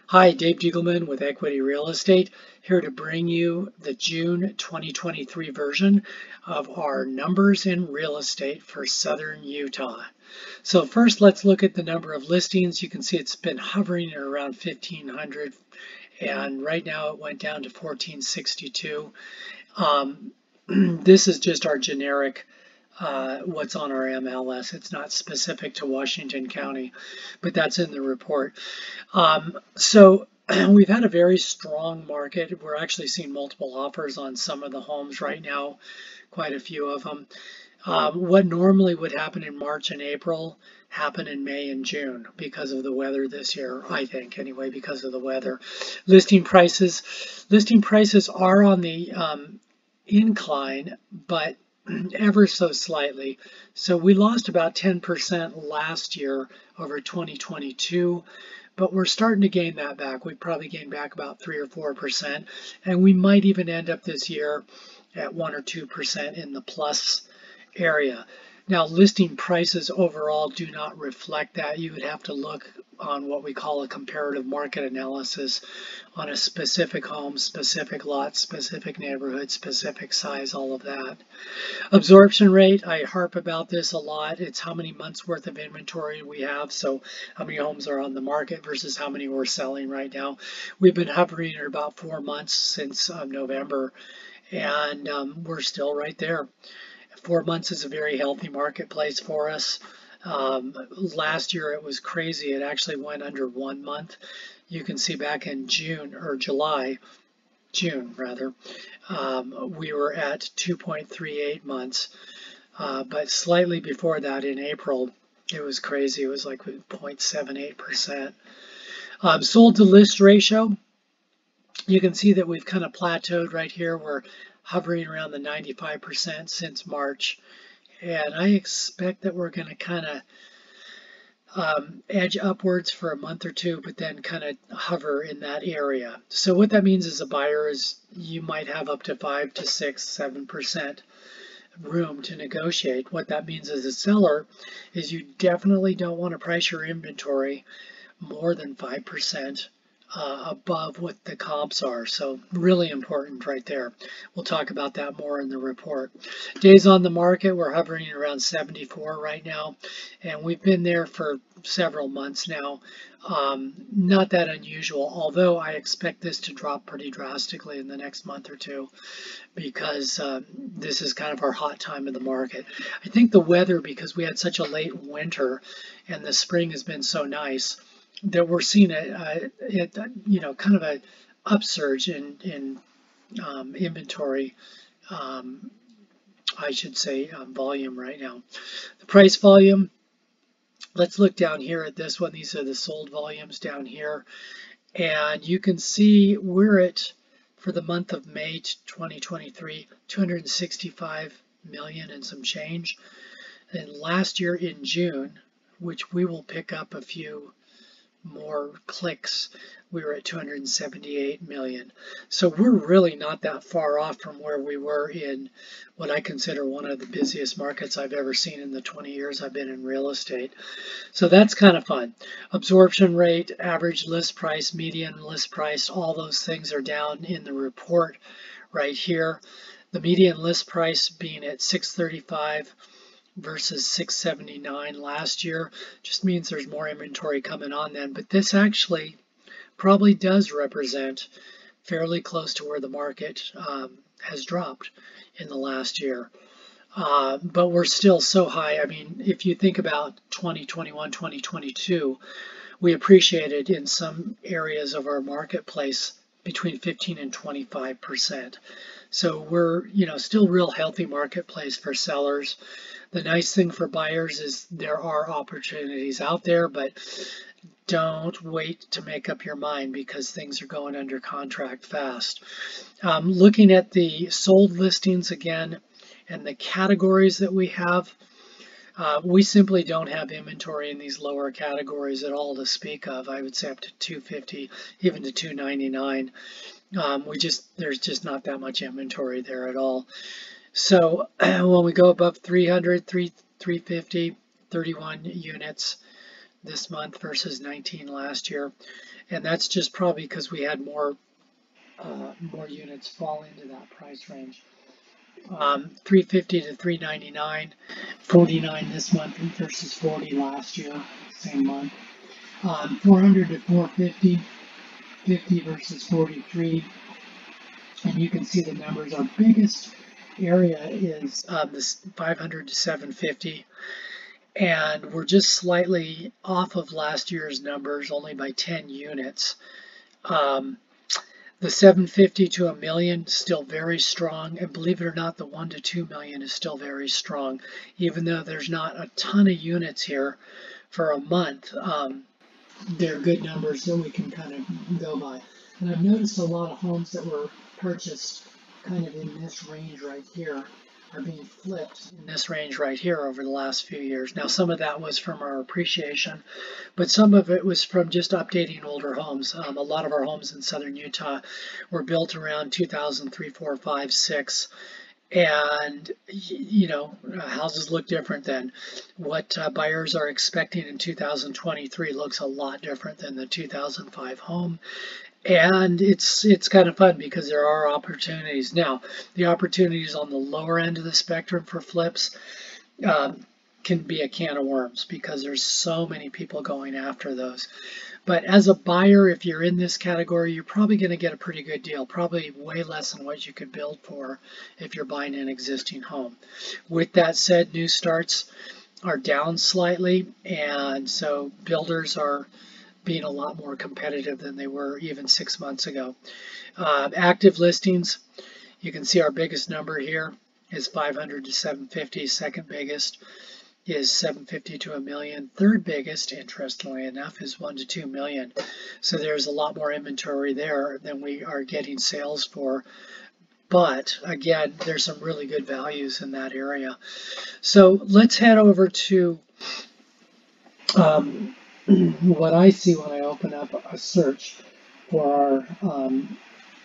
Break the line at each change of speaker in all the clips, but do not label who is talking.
Hi, Dave Diegelman with Equity Real Estate, here to bring you the June 2023 version of our numbers in real estate for Southern Utah. So first, let's look at the number of listings. You can see it's been hovering at around 1,500, and right now it went down to 1,462. This is just our generic what's on our MLS. It's not specific to Washington County, but that's in the report. So we've had a very strong market. We're actually seeing multiple offers on some of the homes right now, quite a few of them. What normally would happen in March and April happen in May and June because of the weather this year, I think anyway, because of the weather. Listing prices are on the incline, but ever so slightly. So we lost about 10% last year over 2022, but we're starting to gain that back. We probably gained back about 3 or 4%, and we might even end up this year at 1 or 2% in the plus area. Now, listing prices overall do not reflect that. You would have to look on what we call a comparative market analysis on a specific home, specific lot, specific neighborhood, specific size, all of that. Absorption rate, I harp about this a lot. It's how many months worth of inventory we have. So how many homes are on the market versus how many we're selling right now. We've been hovering at about 4 months since November, and we're still right there. 4 months is a very healthy marketplace for us. Last year it was crazy. It actually went under 1 month. You can see back in June rather, we were at 2.38 months. But slightly before that in April, it was crazy. It was like 0.78%. Sold to list ratio, you can see that we've kind of plateaued right here. We're hovering around the 95% since March, and I expect that we're going to kind of edge upwards for a month or two, but then kind of hover in that area. So what that means as a buyer is you might have up to 5 to 6, 7% room to negotiate. What that means as a seller is you definitely don't want to price your inventory more than 5% above what the comps are. So really important right there. We'll talk about that more in the report. Days on the market, we're hovering around 74 right now, and we've been there for several months now. Not that unusual, although I expect this to drop pretty drastically in the next month or two because this is kind of our hot time of the market. I think the weather, because we had such a late winter and the spring has been so nice, that we're seeing kind of a upsurge in inventory, I should say, volume right now. The price volume, let's look down here at this one. These are the sold volumes down here, and you can see we're at, for the month of May 2023, 265 million and some change. And last year in June, which we will pick up a few more clicks, we were at 278 million. So we're really not that far off from where we were in what I consider one of the busiest markets I've ever seen in the 20 years I've been in real estate. So that's kind of fun. Absorption rate, average list price, median list price, all those things are down in the report right here. The median list price being at 635 versus 679 last year just means there's more inventory coming on then, but this actually probably does represent fairly close to where the market has dropped in the last year. But we're still so high. I mean, if you think about 2021, 2022, we appreciated in some areas of our marketplace between 15 and 25%. So we're, still real healthy marketplace for sellers. The nice thing for buyers is there are opportunities out there, but don't wait to make up your mind because things are going under contract fast. Looking at the sold listings again and the categories that we have, we simply don't have inventory in these lower categories at all to speak of. I would say up to 250, even to 299. There's just not that much inventory there at all. So when we go above 300, 350, 31 units, this month versus 19 last year, and that's just probably because we had more units fall into that price range. 350 to 399, 49 this month versus 40 last year, same month. 400 to 450, 50 versus 43, and you can see the numbers. Our biggest area is this 500 to 750, and we're just slightly off of last year's numbers, only by 10 units. The 750 to a million still very strong, and believe it or not, the 1 to 2 million is still very strong, even though there's not a ton of units here for a month. They're good numbers that we can kind of go by. And I've noticed a lot of homes that were purchased kind of in this range right here are being flipped in this range right here over the last few years. Now, some of that was from our appreciation, but some of it was from just updating older homes. A lot of our homes in southern Utah were built around 2003, 4, 5, 6. And, you know, houses look different then. What buyers are expecting in 2023 looks a lot different than the 2005 home. And it's kind of fun because there are opportunities. Now, the opportunities on the lower end of the spectrum for flips can be a can of worms because there's so many people going after those. But as a buyer, if you're in this category, you're probably going to get a pretty good deal, probably way less than what you could build for if you're buying an existing home. With that said, new starts are down slightly, and so builders are being a lot more competitive than they were even 6 months ago. Active listings, you can see our biggest number here is 500 to 750. Second biggest is 750 to a million. Third biggest, interestingly enough, is 1 to 2 million. So there's a lot more inventory there than we are getting sales for. But again, there's some really good values in that area. So let's head over to what I see when I open up a search for our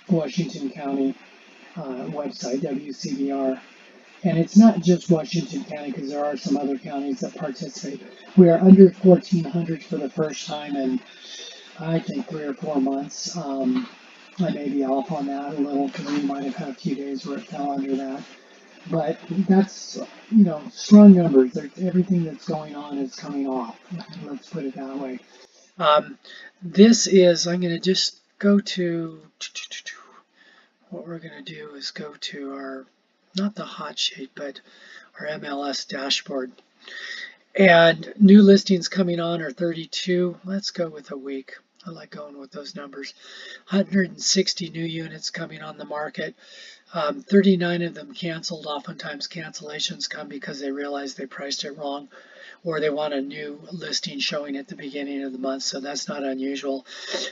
Washington County website, WCBR. And it's not just Washington County, because there are some other counties that participate. We are under 1,400 for the first time in, I think, 3 or 4 months. I may be off on that a little, because we might have had a few days where it fell under that. But that's, you know, strong numbers. Everything that's going on is coming off. Let's put it that way. This is, I'm going to just go to, what we're going to do is go to our, not the hot sheet, but our MLS dashboard. And new listings coming on are 32. Let's go with a week. I like going with those numbers. 160 new units coming on the market. 39 of them canceled. Oftentimes cancellations come because they realize they priced it wrong, or they want a new listing showing at the beginning of the month, so that's not unusual.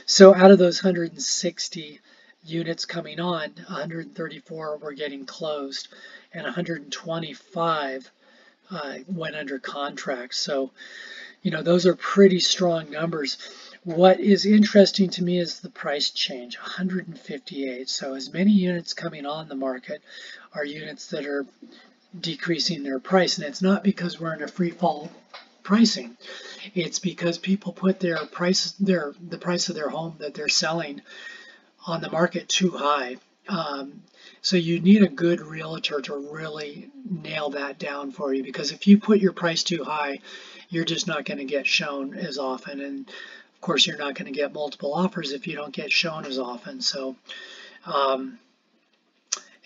So out of those 160 units coming on, 134 were getting closed, and 125 went under contract. So, you know, those are pretty strong numbers. What is interesting to me is the price change, 158. So as many units coming on the market are units that are decreasing their price, and it's not because we're in a free fall pricing. It's because people put their price, the price of their home that they're selling on the market too high. So you need a good realtor to really nail that down for you, because if you put your price too high, you're just not going to get shown as often. And of course, you're not going to get multiple offers if you don't get shown as often. So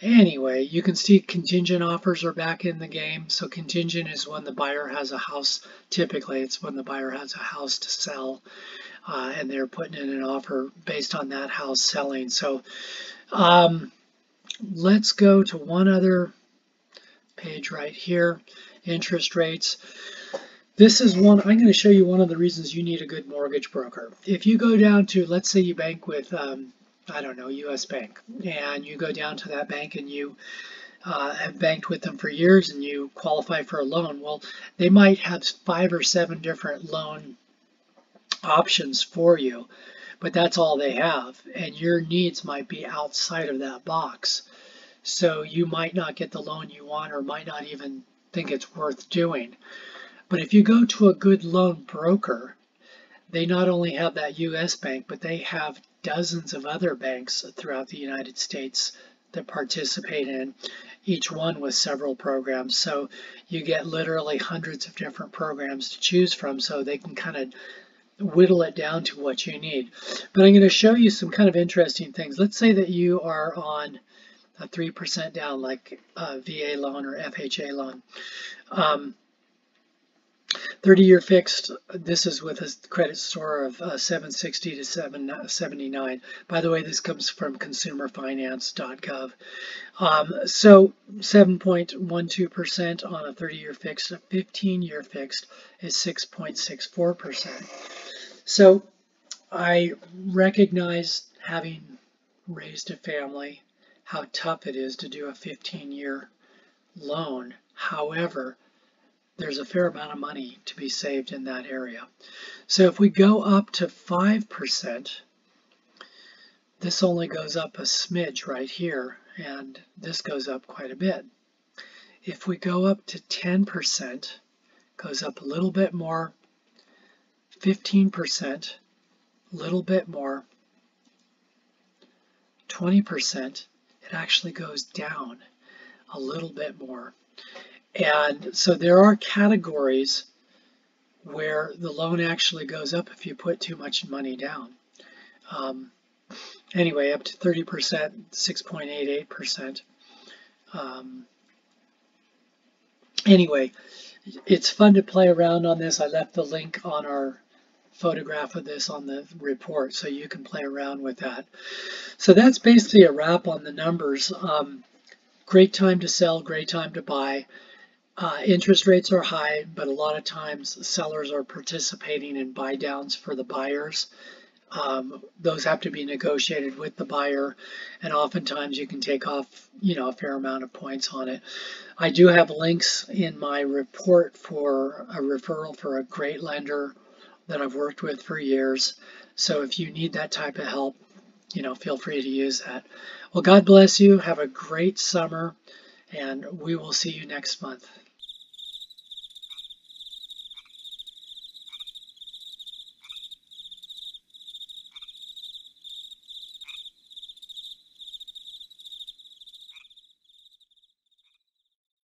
anyway, you can see contingent offers are back in the game. So contingent is when the buyer has a house. Typically, it's when the buyer has a house to sell, and they're putting in an offer based on that house selling. So let's go to one other page right here, interest rates. This is one, I'm going to show you one of the reasons you need a good mortgage broker. If you go down to, let's say you bank with, I don't know, US Bank, and you go down to that bank and you have banked with them for years and you qualify for a loan, well, they might have 5 or 7 different loan options for you, but that's all they have, and your needs might be outside of that box. So you might not get the loan you want, or might not even think it's worth doing. But if you go to a good loan broker, they not only have that U.S. bank, but they have dozens of other banks throughout the United States that participate in, each one with several programs. So you get literally hundreds of different programs to choose from, so they can kind of whittle it down to what you need. But I'm going to show you some kind of interesting things. Let's say that you are on a 3% down, like a VA loan or FHA loan. 30-year fixed, this is with a credit score of 760 to 779. By the way, this comes from consumerfinance.gov. So 7.12% on a 30-year fixed. A 15-year fixed is 6.64%. So I recognize, having raised a family, how tough it is to do a 15-year loan. However, there's a fair amount of money to be saved in that area. So if we go up to 5%, this only goes up a smidge right here, and this goes up quite a bit. If we go up to 10%, goes up a little bit more, 15%, a little bit more, 20%, it actually goes down a little bit more. And so there are categories where the loan actually goes up if you put too much money down. Anyway, up to 30%, 6.88%. Anyway, it's fun to play around on this. I left the link on our photograph of this on the report, so you can play around with that. So that's basically a wrap on the numbers. Great time to sell, great time to buy. Interest rates are high, but a lot of times sellers are participating in buy downs for the buyers. Those have to be negotiated with the buyer, and oftentimes you can take off, a fair amount of points on it. I do have links in my report for a referral for a great lender that I've worked with for years. So if you need that type of help, feel free to use that. Well, God bless you. Have a great summer, and we will see you next month.